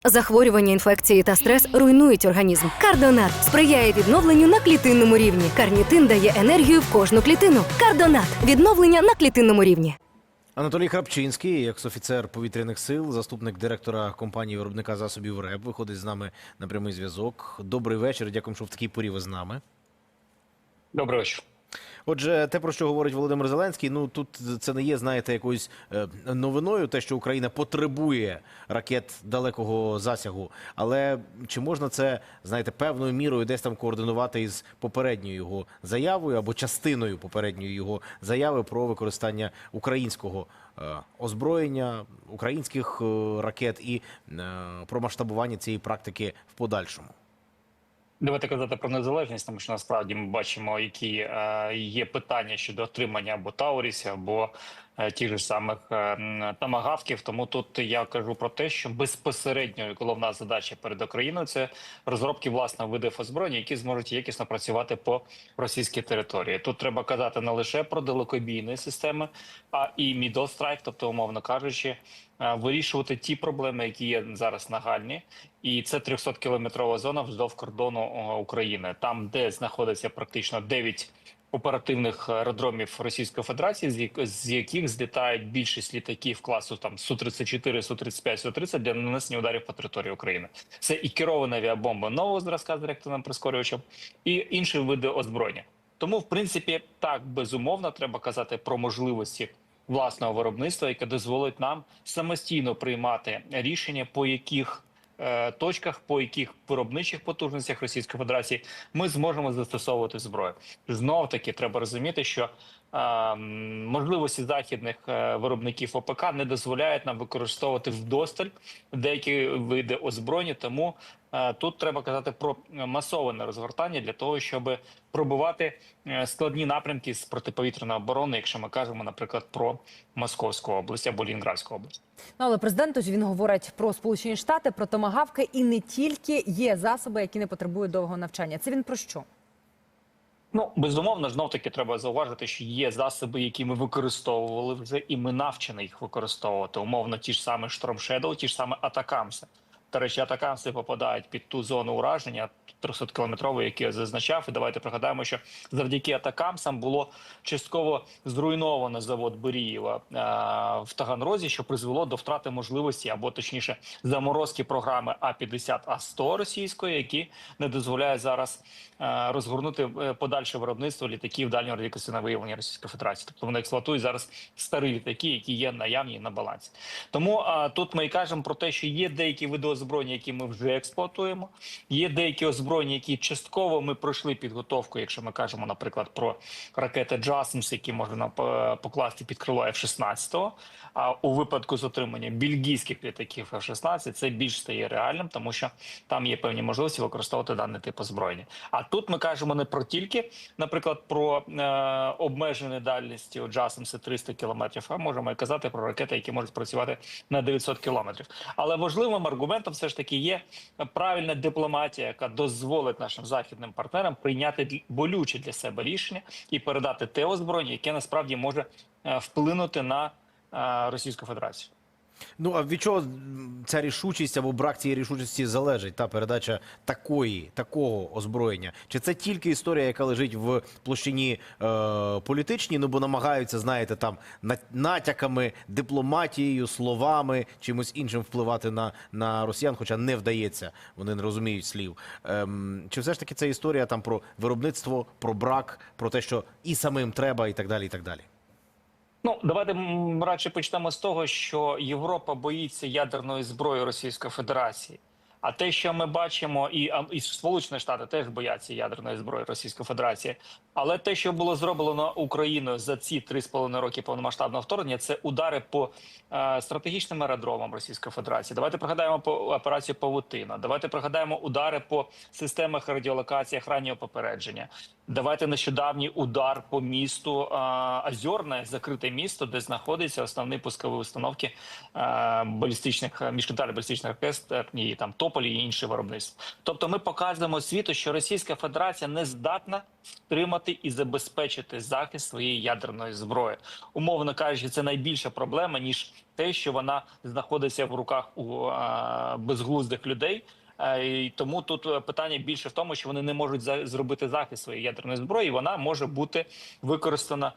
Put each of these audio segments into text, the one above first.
Захворювання, інфекції та стрес руйнують організм. Кардонат сприяє відновленню на клітинному рівні. Карнітин дає енергію в кожну клітину. Кардонат – відновлення на клітинному рівні. Анатолій Храпчинський, екс-офіцер повітряних сил, заступник директора компанії-виробника засобів РЕБ, виходить з нами на прямий зв'язок. Добрий вечір, дякуємо, що в такій порі ви з нами. Добрий вечір. Отже, те, про що говорить Володимир Зеленський, ну тут це не є, знаєте, якоюсь новиною, те, що Україна потребує ракет далекого засягу. Але чи можна це, знаєте, певною мірою десь там координувати із попередньою його заявою або частиною попередньої його заяви про використання українського озброєння, українських ракет і про масштабування цієї практики в подальшому? Давайте казати про незалежність, тому що насправді ми бачимо, які є питання щодо отримання або Таурісів, або тих же самих томагавків. Тому тут я кажу про те, що безпосередньо головна задача перед Україною – це розробки власного видів озброєння, які зможуть якісно працювати по російській території. Тут треба казати не лише про далекобійні системи, а і middle strike, тобто, умовно кажучи, вирішувати ті проблеми, які є зараз нагальні. І це 300-кілометрова зона вздовж кордону України. Там, де знаходиться практично 9 оперативних аеродромів Російської Федерації, з яких злітають більшість літаків класу там Су-34, Су-35, Су-30 для нанесення ударів по території України. Це і керовані авіабомби нового зразка з реактивним прискорювачем, і інші види озброєння. Тому, в принципі, так, безумовно, треба казати про можливості власного виробництва, яке дозволить нам самостійно приймати рішення, по яких точках, по яких виробничих потужностях Російської Федерації ми зможемо застосовувати зброю. Знов-таки треба розуміти, що можливості західних виробників ОПК не дозволяють нам використовувати вдосталь деякі види озброєння, тому тут треба казати про масоване розгортання для того, щоб пробувати складні напрямки з протиповітряної оборони, якщо ми кажемо, наприклад, про Московську область або Лінінградську область. Ну, але президент, тож він говорить про Сполучені Штати, про томагавки, і не тільки є засоби, які не потребують довгого навчання. Це він про що? Ну, безумовно, знов-таки треба зауважити, що є засоби, які ми використовували вже, і ми навчені їх використовувати. Умовно, ті ж самі Storm Shadow, ті ж самі Атакамси. До речі, Атакамси попадають під ту зону ураження 300-кілометрової, яку я зазначав. І давайте пригадаємо, що завдяки Атакамсам було частково зруйновано завод Берієва в Таганрозі, що призвело до втрати можливості, або точніше заморозки програми А-50, А-100 російської, які не дозволяють зараз розгорнути подальше виробництво літаків дальнього радіокасного виявлення Російської Федерації. Тобто вони експлуатують зараз старі літаки, які є наявні на балансі. Тому тут ми і кажемо про те, що є деякі види озброєння, які ми вже експлуатуємо, є деякі озброєння, які частково ми пройшли підготовку, якщо ми кажемо, наприклад, про ракети JASMS, які можна покласти під крило F-16, а у випадку з отримання бельгійських літаків F-16 це більш стає реальним, тому що там є певні можливості використовувати даний тип озброєння. А тут ми кажемо не про тільки, наприклад, про обмежені дальності JASMS 300 кілометрів, а можемо і казати про ракети, які можуть працювати на 900 кілометрів. Але важливим аргументом все ж таки є правильна дипломатія, яка дозволить нашим західним партнерам прийняти болюче для себе рішення і передати те озброєння, яке насправді може вплинути на Російську Федерацію. Ну, а від чого ця рішучість або брак цієї рішучості залежить, та передача такого озброєння? Чи це тільки історія, яка лежить в площині політичній, ну, бо намагаються, знаєте, там натяками, дипломатією, словами, чимось іншим впливати на росіян, хоча не вдається, вони не розуміють слів. Чи все ж таки це історія там про виробництво, про брак, про те, що і самим треба, і так далі, і так далі? Ну, давайте радше почнемо з того, що Європа боїться ядерної зброї Російської Федерації. А те, що ми бачимо, і Сполучені Штати теж бояться ядерної зброї Російської Федерації. Але те, що було зроблено Україною за ці 3,5 роки повномасштабного вторгнення, це удари по стратегічним аеродромам Російської Федерації. Давайте пригадаємо по операцію «Павутина». Давайте пригадаємо удари по системах радіолокації раннього попередження. Давайте нещодавній удар по місту Озерне, закрите місто, де знаходяться основні пускові установки балістичних міжконтинентальних балістичних ракет і там Тополі і інші виробництва. Тобто ми показуємо світу, що Російська Федерація не здатна втримати і забезпечити захист своєї ядерної зброї. Умовно кажучи, це найбільша проблема, ніж те, що вона знаходиться в руках у безглуздих людей. І тому тут питання більше в тому, що вони не можуть зробити захист своєї ядерної зброї, і вона може бути використана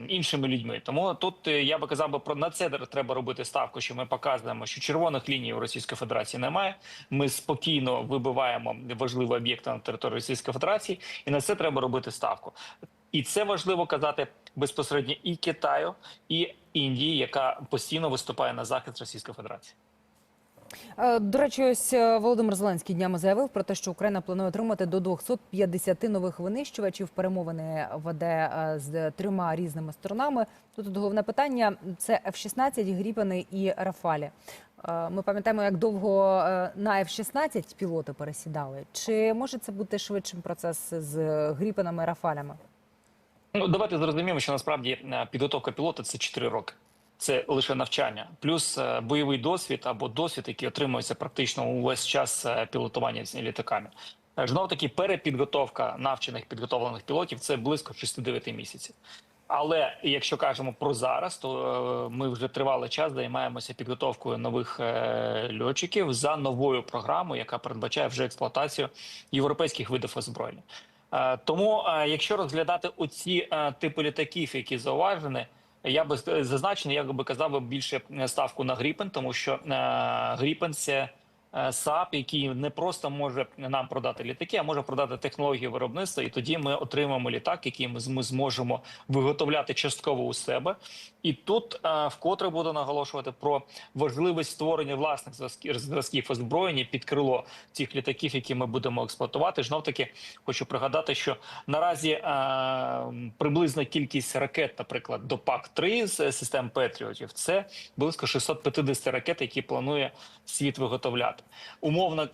іншими людьми. Тому тут я би казав, на це треба робити ставку, що ми показуємо, що червоних ліній у Російської Федерації немає. Ми спокійно вибиваємо важливі об'єкти на території Російської Федерації, і на це треба робити ставку. І це важливо казати безпосередньо і Китаю, і Індії, яка постійно виступає на захист Російської Федерації. До речі, ось Володимир Зеленський днями заявив про те, що Україна планує отримати до 250 нових винищувачів. Перемовини веде з 3 різними сторонами. Тут головне питання – це F-16, Гріпени і Рафалі. Ми пам'ятаємо, як довго на F-16 пілоти пересідали. Чи може це бути швидшим процес з Гріпенами і Рафалями? Ну, давайте зрозуміємо, що насправді підготовка пілота – це 4 роки. Це лише навчання, плюс бойовий досвід або досвід, який отримується практично увесь час пілотування з літаками. Знову таки, перепідготовка навчених підготовлених пілотів – це близько 6-9 місяців. Але якщо кажемо про зараз, то ми вже тривалий час займаємося підготовкою нових льотчиків за новою програмою, яка передбачає вже експлуатацію європейських видів озброєння. Тому, якщо розглядати оці типи літаків, які зауважені, я би зазначений, я би казав більше ставку на Гріпен, тому що Гріпен – це САП, який не просто може нам продати літаки, а може продати технологію виробництва, і тоді ми отримаємо літак, який ми зможемо виготовляти частково у себе. І тут вкотре буду наголошувати про важливість створення власних зразків озброєння під крило цих літаків, які ми будемо експлуатувати. Знов таки хочу пригадати, що наразі приблизна кількість ракет, наприклад, до ПАК-3 з систем Петріотів, це близько 650 ракет, які планує світ виготовляти. Умовно,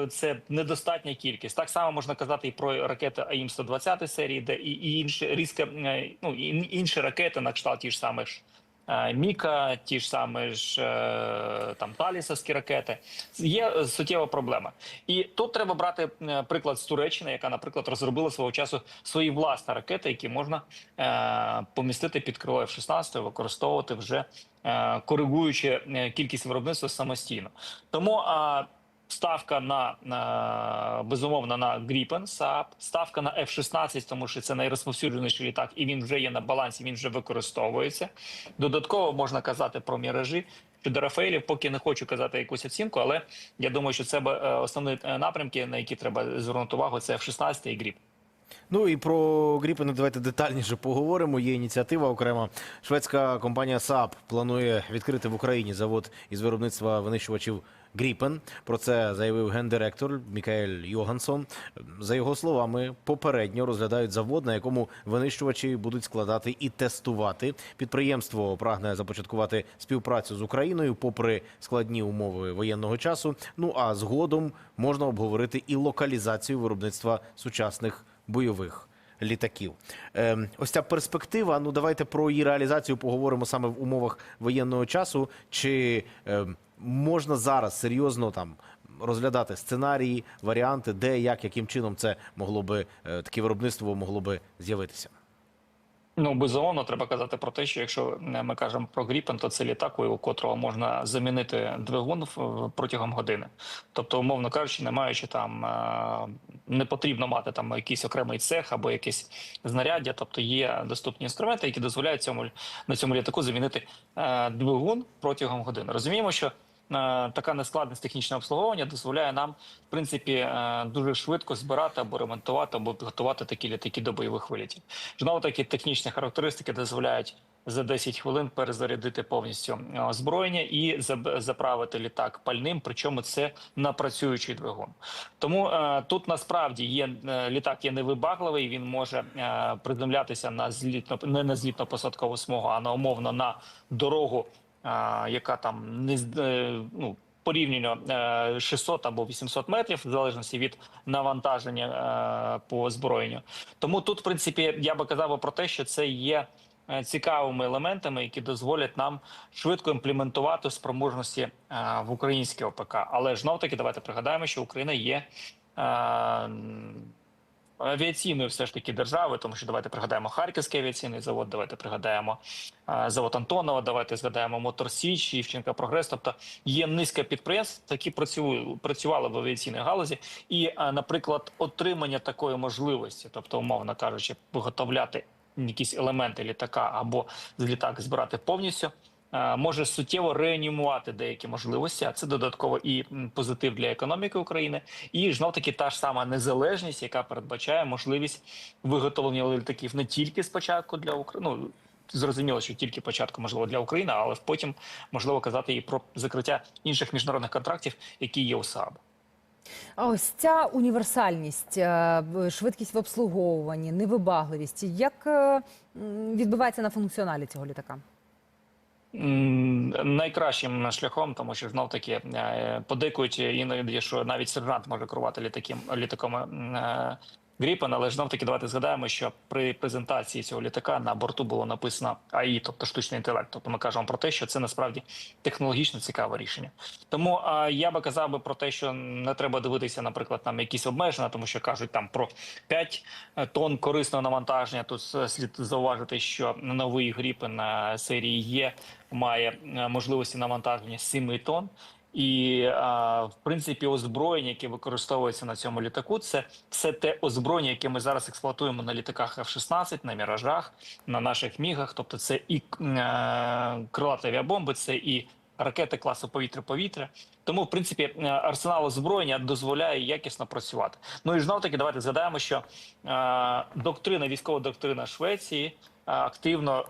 це недостатня кількість. Так само можна казати і про ракети АІМ-120 серії, де і інші ракети на кшталт ті ж самих Міка, ті ж самі там Талісовські ракети. Є суттєва проблема. І тут треба брати приклад з Туреччини, яка, наприклад, розробила свого часу свої власні ракети, які можна помістити під крило F-16, використовувати вже коригуючи кількість виробництва самостійно. Тому ставка безумовно на Гріпен, САП, ставка на F-16, тому що це найрозповсюдженіший літак, і він вже є на балансі, він вже використовується. Додатково можна казати про міражі. Щодо Рафаелів, поки не хочу казати якусь оцінку, але я думаю, що це основні напрямки, на які треба звернути увагу, це F-16 і Гріпен. Ну і про Гріпени давайте детальніше поговоримо. Є ініціатива окрема. Шведська компанія Saab планує відкрити в Україні завод із виробництва винищувачів Гріпен. Про це заявив гендиректор Мікаель Йогансон. За його словами, попередньо розглядають завод, на якому винищувачі будуть складати і тестувати. Підприємство прагне започаткувати співпрацю з Україною попри складні умови воєнного часу. Ну а згодом можна обговорити і локалізацію виробництва сучасних бойових літаків. Ось ця перспектива, ну давайте про її реалізацію поговоримо саме в умовах воєнного часу. Чи можна зараз серйозно там розглядати сценарії, варіанти, де, як, яким чином це могло би, таке виробництво могло би з'явитися? Ну, безумовно, треба казати про те, що якщо ми кажемо про Гріпен, то це літак, у котрого можна замінити двигун протягом години. Тобто, умовно кажучи, не маючи там, не потрібно мати там якийсь окремий цех або якесь знаряддя. Тобто є доступні інструменти, які дозволяють на цьому літаку замінити двигун протягом години. Розуміємо, що така нескладність технічного обслуговування дозволяє нам, в принципі, дуже швидко збирати або ремонтувати, або підготувати такі літаки до бойових вилітів. Знову такі технічні характеристики дозволяють за 10 хвилин перезарядити повністю озброєння і заправити літак пальним, причому це на працюючий двигун. Тому тут насправді літак є невибагливий, він може приземлятися не на злітно-посадкову смугу, а умовно на дорогу, яка там порівняно 600 або 800 метрів, в залежності від навантаження по озброєнню. Тому тут, в принципі, я би казав про те, що це є цікавими елементами, які дозволять нам швидко імплементувати спроможності в українське ОПК. Але ж знов-таки давайте пригадаємо, що Україна є авіаційною все ж таки державою, тому що давайте пригадаємо Харківський авіаційний завод, давайте пригадаємо завод Антонова, давайте згадаємо Мотор Січ, Івченка Прогрес. Тобто є низка підприємств, які працювали в авіаційній галузі. І, наприклад, отримання такої можливості, тобто, умовно кажучи, виготовляти якісь елементи літака або літак збирати повністю, може суттєво реанімувати деякі можливості, а це додатково і позитив для економіки України, і знов-таки та ж сама незалежність, яка передбачає можливість виготовлення літаків не тільки спочатку для України, ну, зрозуміло, що тільки початку, можливо, для України, але потім можливо казати і про закриття інших міжнародних контрактів, які є у СААБ. А ось ця універсальність, швидкість в обслуговуванні, невибагливість, як відбувається на функціоналі цього літака? Найкращим шляхом, тому що знов-таки подейкують іноді, що навіть сержант може керувати літаком Гріпен, але знов-таки давайте згадаємо, що при презентації цього літака на борту було написано АІ, тобто штучний інтелект. Тобто ми кажемо про те, що це насправді технологічно цікаве рішення. Тому я би казав про те, що не треба дивитися, наприклад, там якісь обмеження, тому що кажуть там про 5 тонн корисного навантаження. Тут слід зауважити, що новий Гріпен серії Є має можливості навантаження 7 тонн. І, в принципі, озброєння, яке використовується на цьому літаку, це все те озброєння, яке ми зараз експлуатуємо на літаках F-16, на «Міражах», на наших «Мігах». Тобто це і крилаті авіабомби, це і ракети класу повітря-повітря. Тому, в принципі, арсенал озброєння дозволяє якісно працювати. Ну і знов-таки давайте згадаємо, що військова доктрина Швеції активно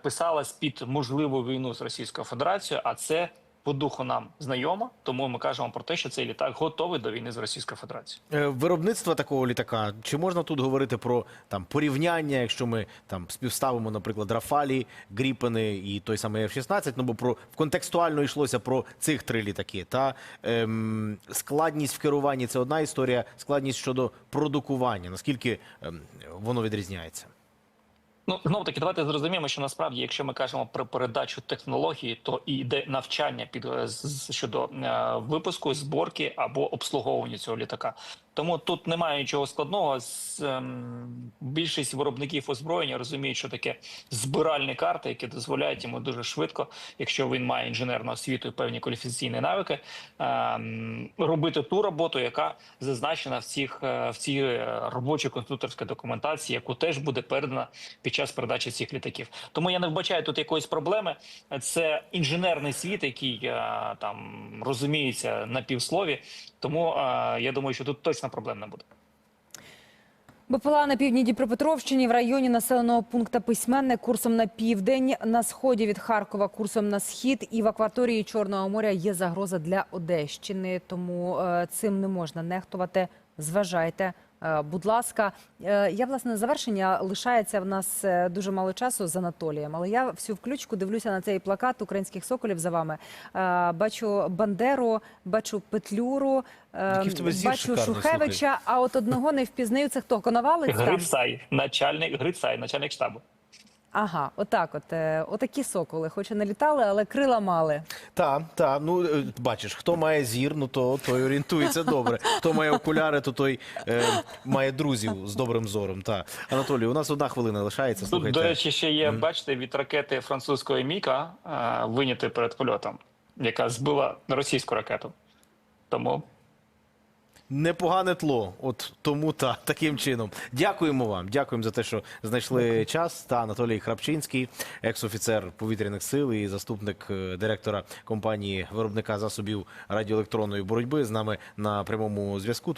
писалась під можливу війну з Російською Федерацією, а це по духу нам знайомо, тому ми кажемо про те, що цей літак готовий до війни з Російською Федерацією. Виробництво такого літака, чи можна тут говорити про там порівняння, якщо ми там співставимо, наприклад, Рафалі, Гріпени і той самий F-16, ну бо контекстуально йшлося про цих 3 літаки. Та складність в керуванні – це одна історія, складність щодо продукування, наскільки воно відрізняється? Ну, знову-таки, давайте зрозуміємо, що насправді, якщо ми кажемо про передачу технології, то і йде навчання щодо випуску, зборки або обслуговування цього літака. Тому тут немає нічого складного. Більшість виробників озброєння розуміють, що таке збиральні карти, які дозволяють йому дуже швидко, якщо він має інженерну освіту і певні кваліфікаційні навики, робити ту роботу, яка зазначена в цій робочій конструкторській документації, яку теж буде передана під час передачі цих літаків. Тому я не вбачаю тут якоїсь проблеми. Це інженерний світ, який там розуміється на півслові. Тому я думаю, що тут точно проблем не буде. БПЛА на півдні Дніпропетровщині в районі населеного пункту Письменне курсом на південь, на сході від Харкова курсом на схід і в акваторії Чорного моря є загроза для Одещини, тому цим не можна нехтувати. Зважайте, будь ласка. Я, власне, на завершення лишається в нас дуже мало часу з Анатолієм, але я всю включку дивлюся на цей плакат українських соколів за вами. Бачу Бандеру, бачу Петлюру, бачу Шухевича, а от одного не впізнаю. Це хто? Коновалець? Грицай, начальник штабу. Ага, отак отакі соколи. Хоч і не літали, але крила мали. Так, ну бачиш, хто має зір, ну той орієнтується добре. Хто має окуляри, то той має друзів з добрим зором. Та. Анатолій, у нас 1 хвилина лишається. Тут, до речі, ще є, бачите, від ракети французької Міка виняти перед польотом, яка збила російську ракету. Тому непогане тло, от тому таким чином. Дякуємо вам, дякуємо за те, що знайшли час. Та Анатолій Храпчинський, екс-офіцер повітряних сил і заступник директора компанії виробника засобів радіоелектронної боротьби з нами на прямому зв'язку.